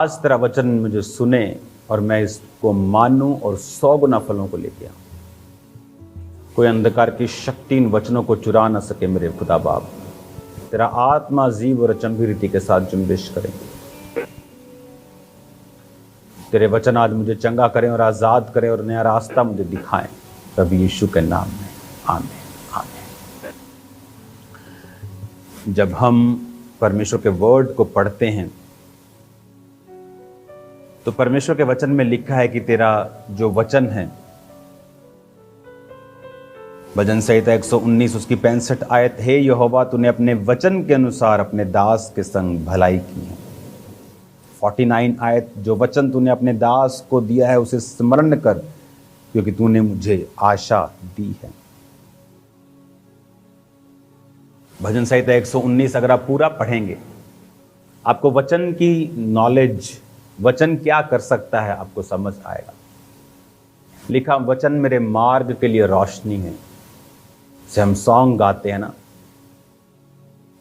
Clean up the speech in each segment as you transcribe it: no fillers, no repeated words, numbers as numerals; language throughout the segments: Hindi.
आज तेरा वचन मुझे सुने और मैं इसको मानूं और 100 गुना फलों को लेके आऊं। कोई अंधकार की शक्ति इन वचनों को चुरा ना सके मेरे खुदा बाप। तेरा आत्मा जीव और अचंभी रीति के साथ जुम्बिश करें। तेरे वचन आज मुझे चंगा करें और आजाद करें और नया रास्ता मुझे दिखाएं, प्रभु यीशु के नाम में, आमीन आमीन। जब हम परमेश्वर के वर्ड को पढ़ते हैं तो परमेश्वर के वचन में लिखा है कि तेरा जो वचन है, भजन संहिता 119 उसकी 65 आयत, हे यहोवा तूने अपने वचन के अनुसार अपने दास के संग भलाई की है। 49 आयत, जो वचन तूने अपने दास को दिया है उसे स्मरण कर, क्योंकि तूने मुझे आशा दी है। भजन संहिता 119 अगर आप पूरा पढ़ेंगे, आपको वचन की नॉलेज, वचन क्या कर सकता है, आपको समझ आएगा। लिखा, वचन मेरे मार्ग के लिए रोशनी है। से हम सॉन्ग गाते हैं ना,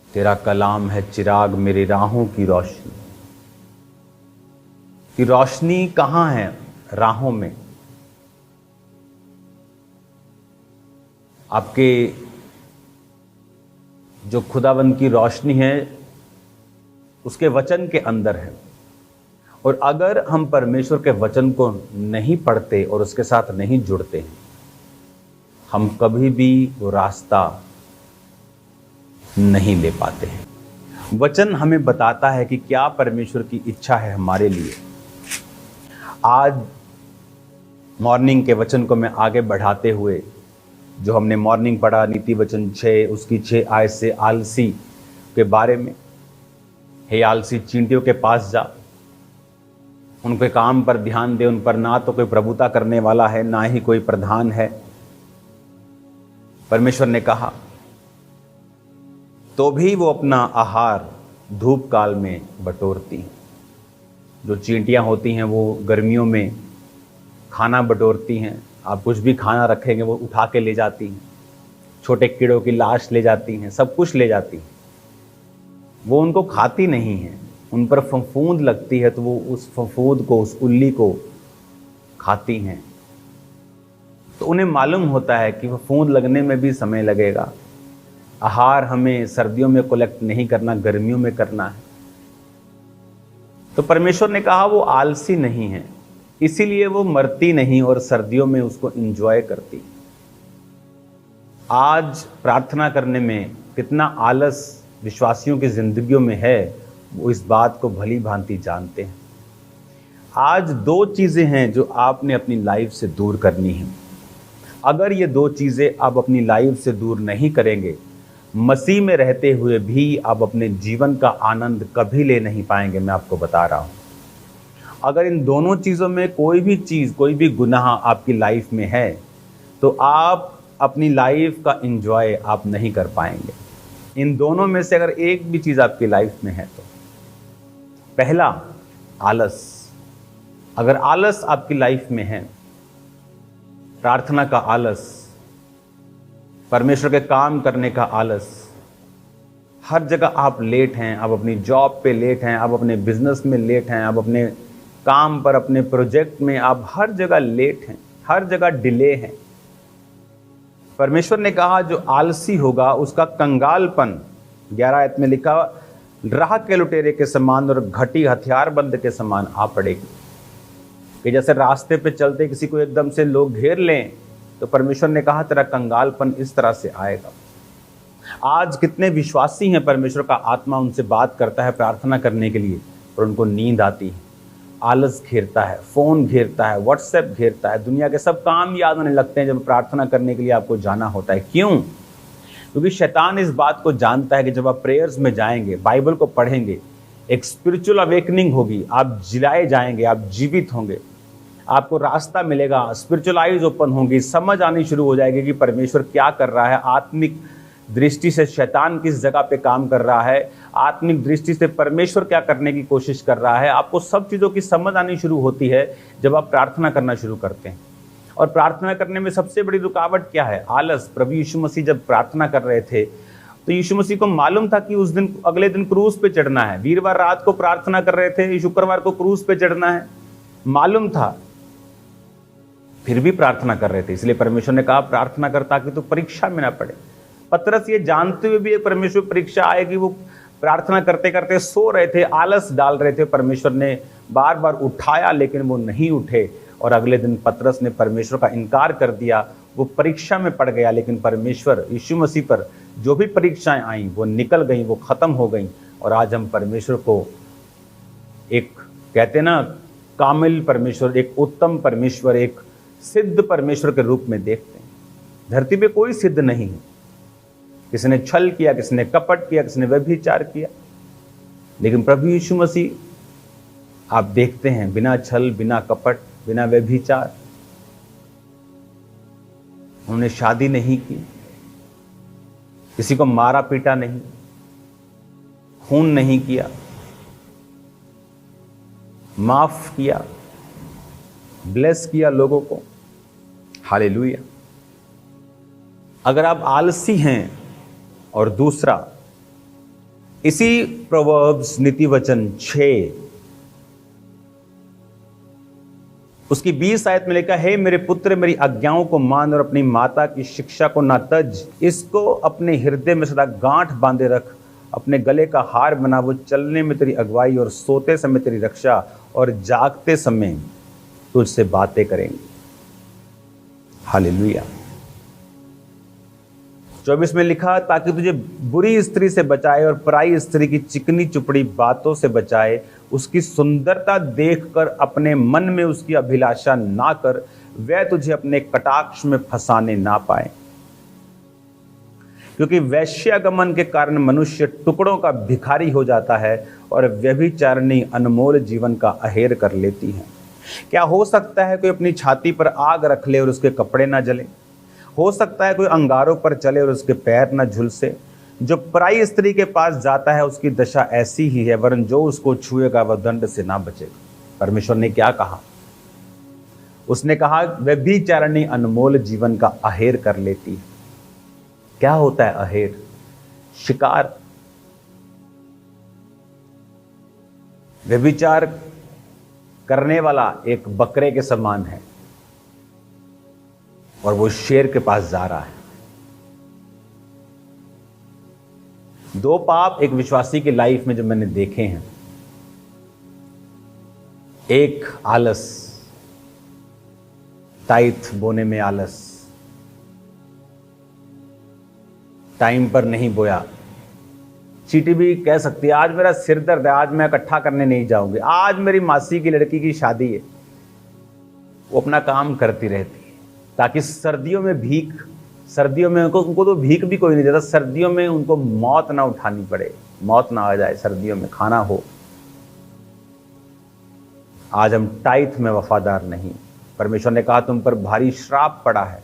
तेरा कलाम है चिराग मेरी राहों की रोशनी। कि रोशनी कहाँ है? राहों में। आपके जो खुदावंद की रोशनी है उसके वचन के अंदर है। और अगर हम परमेश्वर के वचन को नहीं पढ़ते और उसके साथ नहीं जुड़ते हैं, हम कभी भी वो रास्ता नहीं ले पाते हैं। वचन हमें बताता है कि क्या परमेश्वर की इच्छा है हमारे लिए। आज मॉर्निंग के वचन को मैं आगे बढ़ाते हुए, जो हमने मॉर्निंग पढ़ा नीति वचन 6 उसकी 6 आयत से आलसी के बारे में, हे आलसी चींटियों के पास जा, उनके काम पर ध्यान दे, उन पर ना तो कोई प्रभुता करने वाला है ना ही कोई प्रधान है। परमेश्वर ने कहा तो भी वो अपना आहार धूप काल में बटोरती हैं। जो चींटियां होती हैं वो गर्मियों में खाना बटोरती हैं। आप कुछ भी खाना रखेंगे वो उठा के ले जाती हैं। छोटे कीड़ों की लाश ले जाती हैं, सब कुछ ले जाती हैं। वो उनको खाती नहीं है, उन पर फफूंद लगती है तो वो उस फफूंद को, उस उल्ली को खाती हैं। तो उन्हें मालूम होता है कि फफूंद लगने में भी समय लगेगा। आहार हमें सर्दियों में कलेक्ट नहीं करना, गर्मियों में करना है। तो परमेश्वर ने कहा वो आलसी नहीं है, इसीलिए वो मरती नहीं और सर्दियों में उसको एंजॉय करती। आज प्रार्थना करने में कितना आलस विश्वासियों की जिंदगियों में है, वो इस बात को भली भांति जानते हैं। आज 2 चीजें हैं जो आपने अपनी लाइफ से दूर करनी है। अगर ये 2 चीजें आप अपनी लाइफ से दूर नहीं करेंगे, मसीह में रहते हुए भी आप अपने जीवन का आनंद कभी ले नहीं पाएंगे। मैं आपको बता रहा हूं, अगर इन दोनों चीजों में कोई भी चीज, कोई भी गुनाह आपकी लाइफ में है, तो आप अपनी लाइफ का एंजॉय आप नहीं कर पाएंगे। इन दोनों में से अगर एक भी चीज आपकी लाइफ में है तो पहला, आलस। अगर आलस आपकी लाइफ में है, प्रार्थना का आलस, परमेश्वर के काम करने का आलस, हर जगह आप लेट हैं, आप अपनी जॉब पे लेट हैं, आप अपने बिजनेस में लेट हैं, आप अपने काम पर, अपने प्रोजेक्ट में आप हर जगह लेट हैं, हर जगह डिले हैं। परमेश्वर ने कहा जो आलसी होगा उसका कंगालपन, 11 आयत में लिखा, राह के लुटेरे के समान और घटी हथियारबंद के समान आ पड़ेगी। कि जैसे रास्ते पे चलते किसी को एकदम से लोग घेर लें, तो परमेश्वर ने कहा तेरा कंगालपन इस तरह से आएगा। आज कितने विश्वासी हैं, परमेश्वर का आत्मा उनसे बात करता है प्रार्थना करने के लिए, और उनको नींद आती है, आलस घेरता है, फोन घेरता है, व्हाट्सएप घेरता है, दुनिया के सब काम याद होने लगते हैं जब प्रार्थना करने के लिए आपको जाना होता है। क्यों? क्योंकि शैतान इस बात को जानता है कि जब आप प्रेयर्स में जाएंगे, बाइबल को पढ़ेंगे, एक स्पिरिचुअल अवेकनिंग होगी, आप जिलाए जाएंगे, आप जीवित होंगे, आपको रास्ता मिलेगा, स्पिरिचुअल आइज ओपन होंगी, समझ आनी शुरू हो जाएगी कि परमेश्वर क्या कर रहा है, आत्मिक दृष्टि से शैतान किस जगह पे काम कर रहा है, आत्मिक दृष्टि से परमेश्वर क्या करने की कोशिश कर रहा है। आपको सब चीज़ों की समझ आनी शुरू होती है जब आप प्रार्थना करना शुरू करते हैं। और प्रार्थना करने में सबसे बड़ी रुकावट क्या है? आलस। प्रभु यीशु मसीह जब प्रार्थना कर रहे थे, तो यीशु मसीह को मालूम था कि उस दिन अगले दिन क्रूस पे चढ़ना है। वीरवार रात को प्रार्थना कर रहे थे, शुक्रवार को क्रूस पे चढ़ना है, मालूम था, फिर भी प्रार्थना कर रहे थे। इसलिए परमेश्वर ने कहा प्रार्थना कर ताकि तू परीक्षा में ना पड़े। पतरस ये जानते हुए भी परमेश्वर परीक्षा आएगी, वो प्रार्थना करते करते सो रहे थे, आलस डाल रहे थे। परमेश्वर ने बार बार उठाया लेकिन वो नहीं उठे, और अगले दिन पतरस ने परमेश्वर का इनकार कर दिया। वो परीक्षा में पड़ गया, लेकिन परमेश्वर यीशु मसीह पर जो भी परीक्षाएं आई वो निकल गई, वो खत्म हो गई। और आज हम परमेश्वर को एक कहते ना कामिल परमेश्वर, एक उत्तम परमेश्वर, एक सिद्ध परमेश्वर के रूप में देखते हैं। धरती पे कोई सिद्ध नहीं है। किसी ने छल किया, किसी ने कपट किया, किसी ने व्यभिचार किया, लेकिन प्रभु यीशु मसीह आप देखते हैं बिना छल, बिना कपट, बिना व्यभिचार, उन्होंने शादी नहीं की, किसी को मारा पीटा नहीं, खून नहीं किया, माफ किया, ब्लेस किया लोगों को। हालेलुया। अगर आप आलसी हैं, और दूसरा इसी प्रोवर्ब्स नीति वचन 6 उसकी 20 आयत में लिखा है, मेरे पुत्र मेरी आज्ञाओं को मान और अपनी माता की शिक्षा को ना तज, इसको अपने हृदय में सदा गांठ बांधे रख, अपने गले का हार बना, वो चलने में तेरी अगुवाई और सोते समय तेरी रक्षा और जागते समय तुझसे बातें करेंगे। हालेलुया। 24 में लिखा, ताकि तुझे बुरी स्त्री से बचाए और पराई स्त्री की चिकनी चुपड़ी बातों से बचाए, उसकी सुंदरता देखकर अपने मन में उसकी अभिलाषा ना कर, वह तुझे अपने कटाक्ष में फंसाने ना पाए। क्योंकि वैश्यागमन के कारण मनुष्य टुकड़ों का भिखारी हो जाता है और व्यभिचारिणी अनमोल जीवन का अहेर कर लेती है। क्या हो सकता है कोई अपनी छाती पर आग रख ले और उसके कपड़े ना जले? हो सकता है कोई अंगारों पर चले और उसके पैर न झुलसे? जो पराई स्त्री के पास जाता है उसकी दशा ऐसी ही है, वरन जो उसको छुएगा वह दंड से ना बचेगा। परमेश्वर ने क्या कहा? उसने कहा व्यभिचारिणी अनमोल जीवन का अहेर कर लेती है। क्या होता है अहेर? शिकार। व्यभिचार करने वाला एक बकरे के समान है और वो शेर के पास जा रहा है। दो पाप एक विश्वासी की लाइफ में जो मैंने देखे हैं, एक आलस, टाइथ बोने में आलस, टाइम पर नहीं बोया। चीटी भी कह सकती है आज मेरा सिर दर्द है, आज मैं इकट्ठा करने नहीं जाऊंगी, आज मेरी मासी की लड़की की शादी है। वो अपना काम करती रहती है ताकि सर्दियों में भीख, सर्दियों में उनको तो भीख भी कोई नहीं देता, सर्दियों में उनको मौत ना उठानी पड़े, मौत ना आ जाए, सर्दियों में खाना हो। आज हम टाइथ में वफादार नहीं। परमेश्वर ने कहा तुम पर भारी श्राप पड़ा है,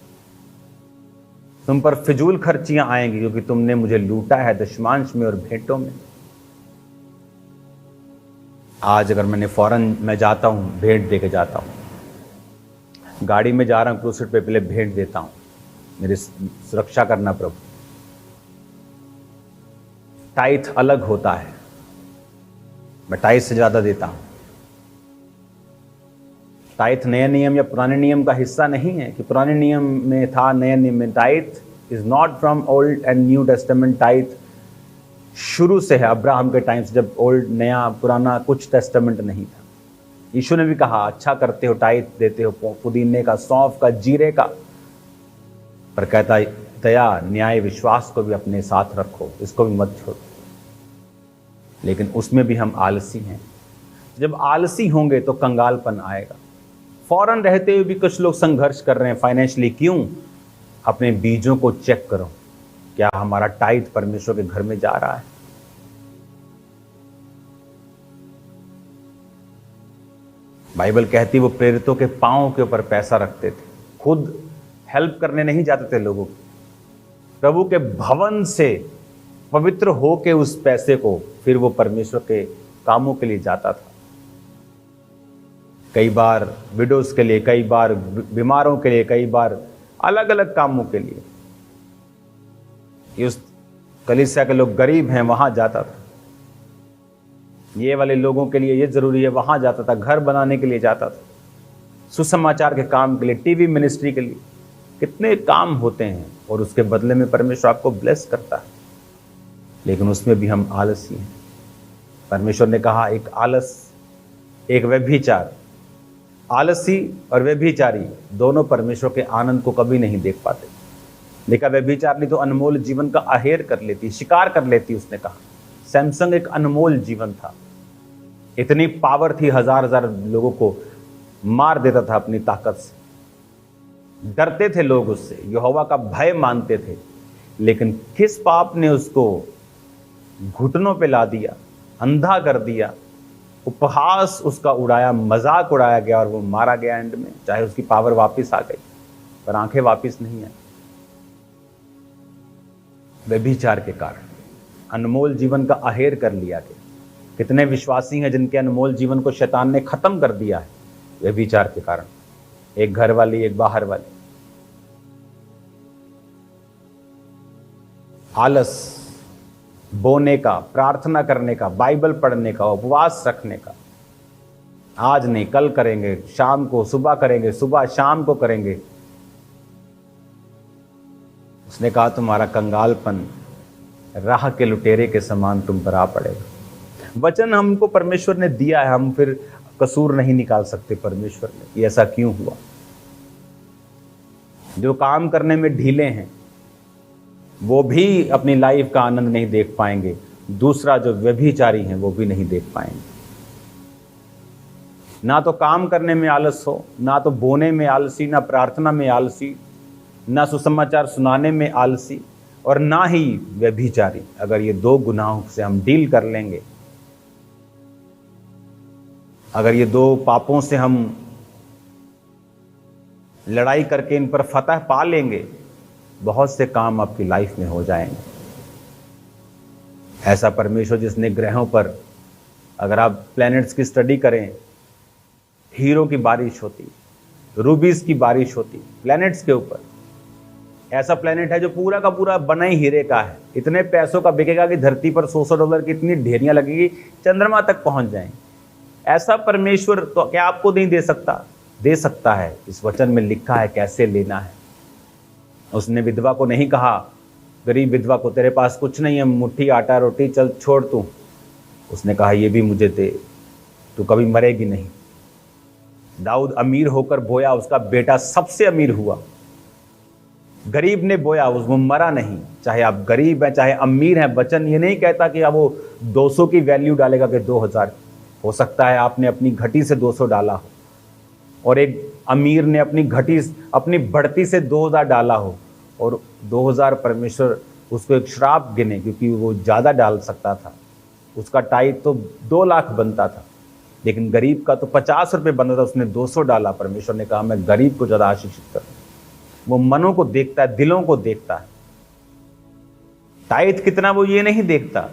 तुम पर फिजूल खर्चियां आएंगी क्योंकि तुमने मुझे लूटा है दशमांश में और भेंटों में। आज अगर मैंने फौरन मैं जाता हूं, भेंट दे के जाता हूं, गाड़ी में जा रहा हूं क्रूज पे, पहले भेंट देता हूं, मेरी सुरक्षा करना प्रभु। टाइथ अलग होता है, मैं टाइथ से ज्यादा देता हूं। टाइथ नए नियम या पुराने नियम का हिस्सा नहीं है कि पुराने नियम में था, नए नियम में। Tithe is not from old and new testament. Tithe शुरू से है, अब्राहम के टाइम से, जब ओल्ड नया पुराना कुछ टेस्टामेंट नहीं था। यीशु ने भी कहा अच्छा करते हो, टाइथ देते हो, पुदीने का, सौंफ का, जीरे का, पर कहता दया न्याय विश्वास को भी अपने साथ रखो, इसको भी मत छोड़ो। लेकिन उसमें भी हम आलसी हैं। जब आलसी होंगे तो कंगालपन आएगा। फौरन रहते हुए भी कुछ लोग संघर्ष कर रहे हैं फाइनेंशियली। क्यों? अपने बीजों को चेक करो, क्या हमारा टाइथ परमेश्वर के घर में जा रहा है? बाइबल कहती वो प्रेरितों के पांव के ऊपर पैसा रखते थे, खुद हेल्प करने नहीं जाते थे लोगों को, प्रभु के भवन से पवित्र होके उस पैसे को फिर वो परमेश्वर के कामों के लिए जाता था। कई बार विडोज के लिए, कई बार बीमारों के लिए, कई बार अलग अलग कामों के लिए। उस कलीसिया के लोग गरीब हैं वहां जाता था, ये वाले लोगों के लिए ये जरूरी है वहां जाता था, घर बनाने के लिए जाता था, सुसमाचार के काम के लिए, टीवी मिनिस्ट्री के लिए, कितने काम होते हैं और उसके बदले में परमेश्वर आपको ब्लेस करता है, लेकिन उसमें भी हम आलसी हैं। परमेश्वर ने कहा एक आलस, एक व्यभिचार, आलसी और व्यभिचारी दोनों परमेश्वर के आनंद को कभी नहीं देख पाते। देखा, व्यभिचार नहीं तो अनमोल जीवन का आहेर कर लेती, शिकार कर लेती। उसने कहा सैमसंग एक अनमोल जीवन था, इतनी पावर थी, हजार हजार लोगों को मार देता था अपनी ताकत से, डरते थे लोग उससे, यहोवा का भय मानते थे, लेकिन किस पाप ने उसको घुटनों पे ला दिया, अंधा कर दिया, उपहास उसका उड़ाया, मजाक उड़ाया गया और वो मारा गया एंड में। चाहे उसकी पावर वापस आ गई पर आंखें वापस नहीं आई, व्यभिचार के कारण अनमोल जीवन का आहेर कर लिया गया। कितने विश्वासी हैं जिनके अनमोल जीवन को शैतान ने खत्म कर दिया है व्यभिचार के कारण, एक घर वाली एक बाहर वाली। आलस, बोने का, प्रार्थना करने का, बाइबल पढ़ने का, उपवास रखने का, आज नहीं कल करेंगे, शाम को सुबह करेंगे, सुबह शाम को करेंगे। उसने कहा तुम्हारा कंगालपन राह के लुटेरे के समान तुम पर आ पड़ेगा। वचन हमको परमेश्वर ने दिया है, हम फिर कसूर नहीं निकाल सकते परमेश्वर ने कि ऐसा क्यों हुआ। जो काम करने में ढीले हैं वो भी अपनी लाइफ का आनंद नहीं देख पाएंगे, दूसरा जो व्यभिचारी हैं वो भी नहीं देख पाएंगे। ना तो काम करने में आलस हो, ना तो बोने में आलसी, ना प्रार्थना में आलसी, ना सुसमाचार सुनाने में आलसी, और ना ही व्यभिचारी। अगर ये दो गुनाहों से हम डील कर लेंगे, अगर ये दो पापों से हम लड़ाई करके इन पर फतह पा लेंगे, बहुत से काम आपकी लाइफ में हो जाएंगे। ऐसा परमेश्वर जिसने ग्रहों पर, अगर आप प्लैनेट्स की स्टडी करें, हीरो की बारिश होती, रूबीज की बारिश होती प्लैनेट्स के ऊपर। ऐसा प्लैनेट है जो पूरा का पूरा बना ही हीरे का है, इतने पैसों का बिकेगा कि धरती पर $100 की इतनी ढेरियां लगेगी, चंद्रमा तक पहुंच जाएंगे। ऐसा परमेश्वर तो क्या आपको नहीं दे सकता? दे सकता है। इस वचन में लिखा है कैसे लेना है। उसने विधवा को नहीं कहा, गरीब विधवा को, तेरे पास कुछ नहीं है, मुट्ठी आटा रोटी, चल छोड़ तू। उसने कहा ये भी मुझे दे, तू कभी मरेगी नहीं। दाऊद अमीर होकर बोया, उसका बेटा सबसे अमीर हुआ। गरीब ने बोया, उसमें मरा नहीं। चाहे आप गरीब हैं चाहे अमीर हैं, वचन ये नहीं कहता कि अब वो 200 की वैल्यू डालेगा कि 2000। हो सकता है आपने अपनी घटी से 200 डाला हो और एक अमीर ने अपनी घटी, अपनी बढ़ती से 2000 डाला हो, और 2000 परमेश्वर उसको एक श्राप गिने क्योंकि वो ज़्यादा डाल सकता था। उसका टाइट तो 2 लाख बनता था, लेकिन गरीब का तो 50 रुपये बनता था, उसने 200 डाला। परमेश्वर ने कहा मैं गरीब को ज़्यादा आशीषित करूँ। वो मनों को देखता है, दिलों को देखता है। टाइट कितना वो ये नहीं देखता,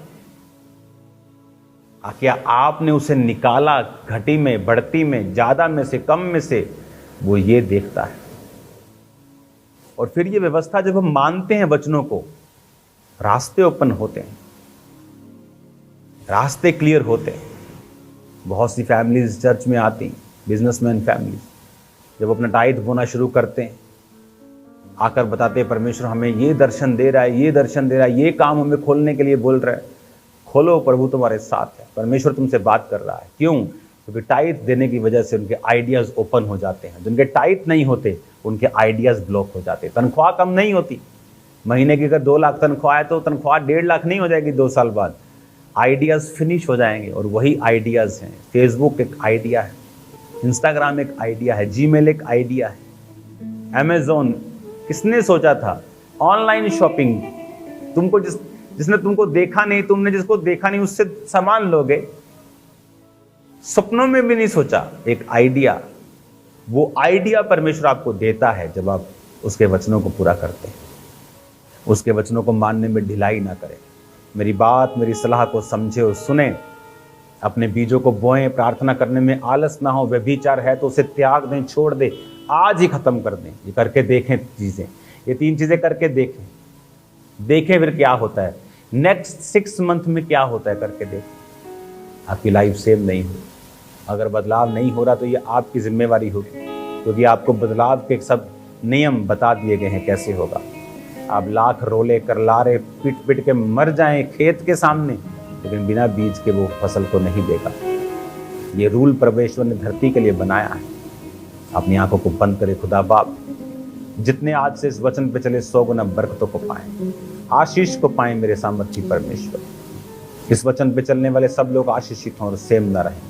क्या आपने उसे निकाला घटी में, बढ़ती में, ज्यादा में से, कम में से, वो ये देखता है। और फिर ये व्यवस्था जब हम मानते हैं वचनों को, रास्ते ओपन होते हैं, रास्ते क्लियर होते हैं। बहुत सी फैमिलीज चर्च में आती, बिजनेसमैन फैमिलीज, जब अपना टाइट बोना शुरू करते हैं, आकर बताते हैं परमेश्वर हमें ये दर्शन दे रहा है, ये दर्शन दे रहा है, ये काम हमें खोलने के लिए बोल रहा है। खोलो, प्रभु तुम्हारे साथ है, परमेश्वर तुमसे बात कर रहा है। क्यों? क्योंकि टाइट देने की वजह से उनके आइडियाज ओपन हो जाते हैं। जिनके टाइट नहीं होते उनके आइडियाज ब्लॉक हो जाते हैं। तनख्वाह कम नहीं होती, महीने की अगर 2 लाख तनख्वाह है तो तनख्वाह 1.5 लाख नहीं हो जाएगी 2 साल बाद। आइडियाज फिनिश हो जाएंगे, और वही आइडियाज हैं। फेसबुक एक आइडिया है, इंस्टाग्राम एक आइडिया है, जीमेल एक आइडिया है, अमेजोन, किसने सोचा था? ऑनलाइन शॉपिंग, तुमको जिसने तुमको देखा नहीं, तुमने जिसको देखा नहीं उससे सामान लोगे, सपनों में भी नहीं सोचा। एक आइडिया, वो आइडिया परमेश्वर आपको देता है जब आप उसके वचनों को पूरा करते हैं, उसके वचनों को मानने में ढिलाई ना करें। मेरी बात, मेरी सलाह को समझे और सुने, अपने बीजों को बोएं, प्रार्थना करने में आलस ना हो। व्यभिचार है तो उसे त्याग दें, छोड़ दें, आज ही खत्म कर दें। ये करके देखें चीजें, ये 3 चीजें करके देखें फिर क्या होता है। नेक्स्ट 6 मंथ में क्या होता है करके देख, आपकी लाइफ सेम नहीं हो। अगर बदलाव नहीं हो रहा तो ये आपकी जिम्मेवारी होगी, क्योंकि आपको बदलाव के सब नियम बता दिए गए हैं कैसे होगा। आप लाख रोले कर लारे पिट पिट के मर जाएं खेत के सामने, लेकिन बिना बीज के वो फसल को नहीं देगा। ये रूल परमेश्वर ने धरती के लिए बनाया है। अपनी आंखों को बंद करे, खुदा बाप जितने आज से इस वचन पे चले 100 गुना बरकतों को पाएं, आशीष को पाएं मेरे सामर्थी परमेश्वर। इस वचन पे चलने वाले सब लोग आशीषित हों और सेम न रहें।